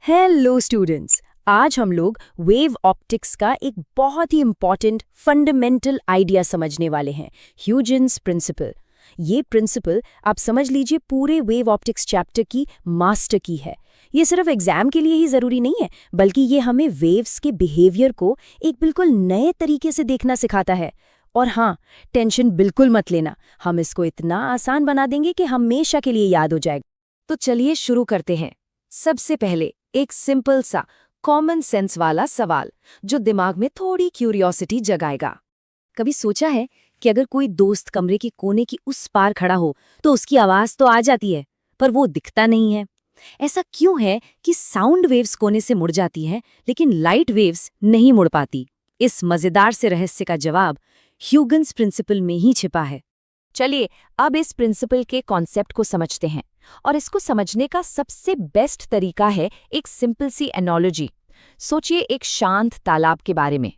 Hello students. आज हम लोग वेव ऑप्टिक्स का एक बहुत ही इम्पॉर्टेंट फंडामेंटल आइडिया समझने वाले हैं, ह्यूजेंस प्रिंसिपल। ये प्रिंसिपल आप समझ लीजिए पूरे वेव ऑप्टिक्स चैप्टर की मास्टर की है। ये सिर्फ एग्जाम के लिए ही ज़रूरी नहीं है, बल्कि ये हमें वेव्स के बिहेवियर को एक बिल्कुल नए तरीके से देखना सिखाता है। और हाँ, टेंशन बिल्कुल मत लेना, हम इसको इतना आसान बना देंगे कि हमेशा के लिए याद हो जाएगा। तो चलिए शुरू करते हैं। सबसे पहले एक सिंपल सा कॉमन सेंस वाला सवाल जो दिमाग में थोड़ी क्यूरियोसिटी जगाएगा। कभी सोचा है कि अगर कोई दोस्त कमरे के कोने की उस पार खड़ा हो तो उसकी आवाज तो आ जाती है, पर वो दिखता नहीं है। ऐसा क्यों है कि साउंड वेव्स कोने से मुड़ जाती हैं लेकिन लाइट वेव्स नहीं मुड़ पाती? इस मजेदार से रहस्य का जवाब ह्यूगन्स प्रिंसिपल में ही छिपा है। चलिए अब इस प्रिंसिपल के कॉन्सेप्ट को समझते हैं, और इसको समझने का सबसे बेस्ट तरीका है एक सिंपल सी एनोलॉजी। सोचिए एक शांत तालाब के बारे में।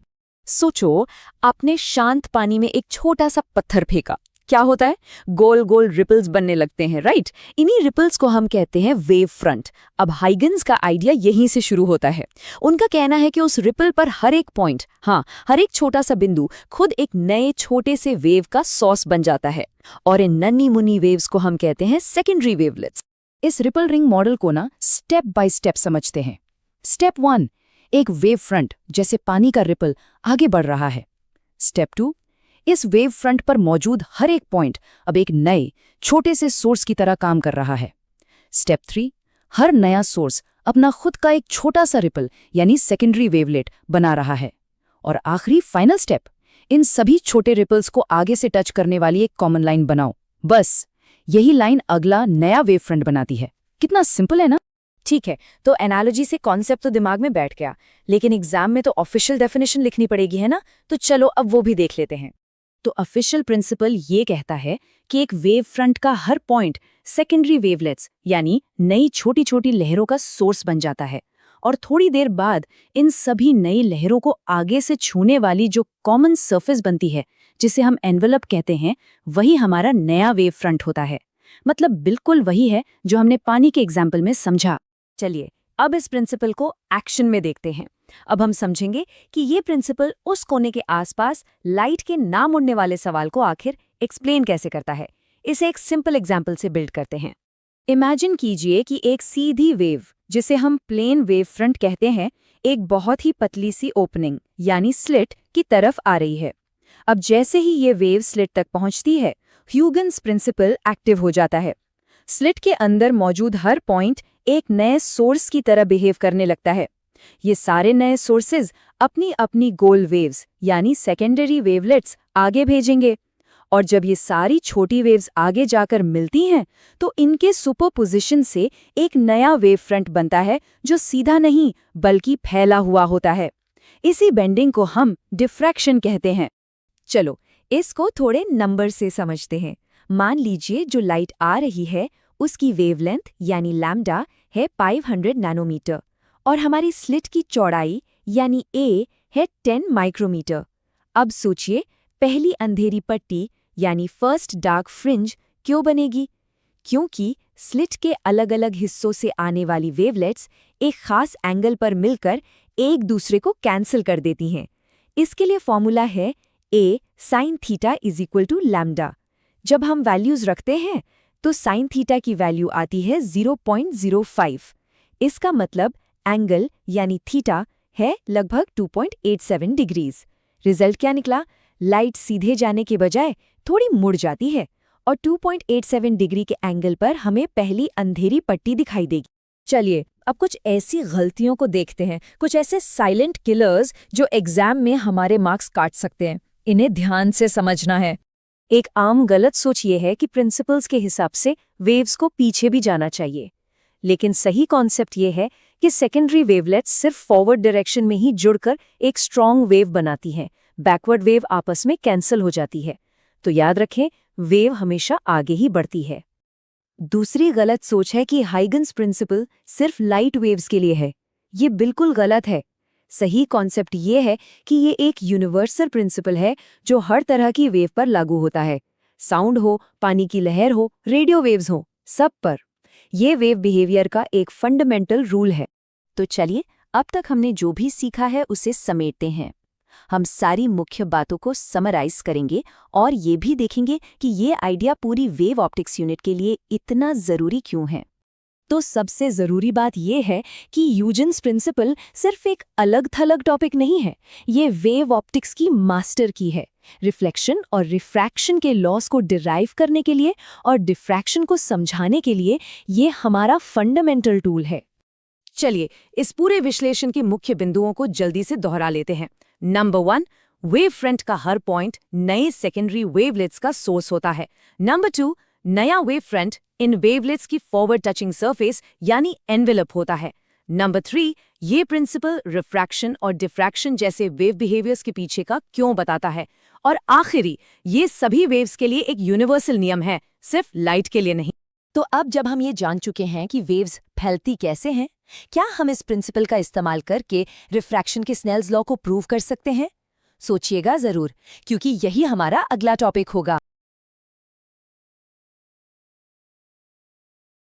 सोचो आपने शांत पानी में एक छोटा सा पत्थर फेंका, क्या होता है? गोल गोल रिपल्स बनने लगते हैं, राइट? इन्हीं रिपल्स को हम कहते हैं वेव फ्रंट। अब हाइगन्स का आइडिया यहीं से शुरू होता है। उनका कहना है कि उस रिपल पर हर एक पॉइंट, हर एक छोटा सा बिंदु खुद एक नए छोटे से वेव का सॉस बन जाता है, और इन नन्ही मुन्नी वेव्स को हम कहते हैं सेकेंडरी वेवलेट्स। इस रिपल रिंग मॉडल को स्टेप बाय स्टेप समझते हैं। स्टेप 1, एक वेव फ्रंट जैसे पानी का रिपल आगे बढ़ रहा है। स्टेप 2, इस वेव फ्रंट पर मौजूद हर एक पॉइंट अब एक नए छोटे से सोर्स की तरह काम कर रहा है। स्टेप 3, हर नया सोर्स अपना खुद का एक छोटा सा रिपल यानी सेकेंडरी वेवलेट बना रहा है। और आखिरी फाइनल स्टेप, इन सभी छोटे रिपल्स को आगे से टच करने वाली एक कॉमन लाइन बनाओ। बस यही लाइन अगला नया वेव फ्रंट बनाती है। कितना सिंपल है ना? ठीक है, तो एनालॉजी से कॉन्सेप्ट तो दिमाग में बैठ गया, लेकिन एग्जाम में तो ऑफिशियल डेफिनेशन लिखनी पड़ेगी, है ना? तो चलो अब वो भी देख लेते हैं। तो ऑफिशियल प्रिंसिपल ये कहता है कि एक वेव फ्रंट का हर पॉइंट सेकेंडरी वेवलेट्स यानी नई छोटी छोटी लहरों का सोर्स बन जाता है, और थोड़ी देर बाद इन सभी नई लहरों को आगे से छूने वाली जो कॉमन सरफेस बनती है, जिसे हम एनवेलप कहते हैं, वही हमारा नया वेव फ्रंट होता है। मतलब बिल्कुल वही है जो हमने पानी के एग्जाम्पल में समझा। चलिए अब इस प्रिंसिपल को एक्शन में देखते हैं। अब हम समझेंगे कि ये प्रिंसिपल उस कोने के आसपास लाइट के ना मुड़ने वाले सवाल को आखिर एक्सप्लेन कैसे करता है। इसे एक सिंपल एग्जाम्पल से बिल्ड करते हैं। इमेजिन कीजिए कि एक सीधी वेव, जिसे हम प्लेन वेव फ्रंट कहते हैं, एक बहुत ही पतली सी ओपनिंग यानी स्लिट की तरफ आ रही है। अब जैसे ही ये वेव स्लिट तक पहुंचती है, ह्यूगन्स प्रिंसिपल एक्टिव हो जाता है। स्लिट के अंदर मौजूद हर पॉइंट एक नए सोर्स की तरह बिहेव करने लगता है। ये सारे नए सोर्सेज अपनी अपनी गोल वेव्स यानी सेकेंडरी वेवलेट्स आगे भेजेंगे, और जब ये सारी छोटी वेव्स आगे जाकर मिलती हैं तो इनके सुपरपोजिशन से एक नया वेव फ्रंट बनता है जो सीधा नहीं बल्कि फैला हुआ होता है। इसी बेंडिंग को हम डिफ्रैक्शन कहते हैं। चलो इसको थोड़े नंबर से समझते हैं। मान लीजिए जो लाइट आ रही है उसकी वेवलेंथ यानी लैम्डा है 500 नैनोमीटर, और हमारी स्लिट की चौड़ाई यानी ए है 10 माइक्रोमीटर। अब सोचिए पहली अंधेरी पट्टी यानी फर्स्ट डार्क फ्रिंज क्यों बनेगी? क्योंकि स्लिट के अलग अलग हिस्सों से आने वाली वेवलेट्स एक खास एंगल पर मिलकर एक दूसरे को कैंसिल कर देती हैं। इसके लिए फॉर्मूला है a sine theta is equal to lambda. जब हम वैल्यूज रखते हैं तो साइन थीटा की वैल्यू आती है 0.05। इसका मतलब एंगल यानी थीटा है लगभग 2.87 डिग्रीज। रिजल्ट क्या निकला? लाइट सीधे जाने के बजाय थोड़ी मुड़ जाती है, और 2.87 डिग्री के एंगल पर हमें पहली अंधेरी पट्टी दिखाई देगी। चलिए अब कुछ ऐसी गलतियों को देखते हैं, कुछ ऐसे साइलेंट किलर्स जो एग्जाम में हमारे मार्क्स काट सकते हैं। इन्हें ध्यान से समझना है। एक आम गलत सोच ये है कि प्रिंसिपल्स के हिसाब से वेव्स को पीछे भी जाना चाहिए, लेकिन सही कॉन्सेप्ट ये है कि सेकेंडरी वेवलेट्स सिर्फ फॉरवर्ड डायरेक्शन में ही जुड़कर एक स्ट्रॉन्ग वेव बनाती हैं। बैकवर्ड वेव आपस में कैंसिल हो जाती है। तो याद रखें, वेव हमेशा आगे ही बढ़ती है। दूसरी गलत सोच है कि हाइगन्स प्रिंसिपल सिर्फ लाइट वेव्स के लिए है। ये बिल्कुल गलत है। सही कॉन्सेप्ट ये है कि ये एक यूनिवर्सल प्रिंसिपल है जो हर तरह की वेव पर लागू होता है। साउंड हो, पानी की लहर हो, रेडियो वेव्स हो, सब पर। ये वेव बिहेवियर का एक फंडामेंटल रूल है। तो चलिए, अब तक हमने जो भी सीखा है उसे समेटते हैं। हम सारी मुख्य बातों को समराइज करेंगे और ये भी देखेंगे कि ये आइडिया पूरी वेव ऑप्टिक्स यूनिट के लिए इतना ज़रूरी क्यों है। तो सबसे ज़रूरी बात यह है कि ह्यूजेंस प्रिंसिपल सिर्फ एक अलग-थलग टॉपिक नहीं है, ये वेव ऑप्टिक्स की मास्टर की है। रिफ्लेक्शन और रिफ्रैक्शन के लॉस को डिराइव करने के लिए और डिफ्रैक्शन को समझाने के लिए ये हमारा फंडामेंटल टूल है। चलिए, इस पूरे विश्लेषण के मुख्य बिंदुओं को जल्दी से दोहरा लेते हैं। नंबर 1, वेव फ्रंट का हर पॉइंट नए सेकेंडरी वेवलेट्स का सोर्स होता है। नंबर 2, नया वेव फ्रंट इन वेवलेट्स की फॉरवर्ड टचिंग सरफेस यानी एनवेलप होता है। नंबर 3, ये प्रिंसिपल रिफ्रैक्शन और डिफ्रैक्शन जैसे वेव बिहेवियर्स के पीछे का क्यों बताता है। और आखिरी, ये सभी वेव्स के लिए एक यूनिवर्सल नियम है, सिर्फ लाइट के लिए नहीं। तो अब जब हम ये जान चुके हैं कि वेव्स फैलती कैसे हैं, क्या हम इस प्रिंसिपल का इस्तेमाल करके रिफ्रैक्शन के स्नेल्स लॉ को प्रूव कर सकते हैं? सोचिएगा ज़रूर, क्योंकि यही हमारा अगला टॉपिक होगा।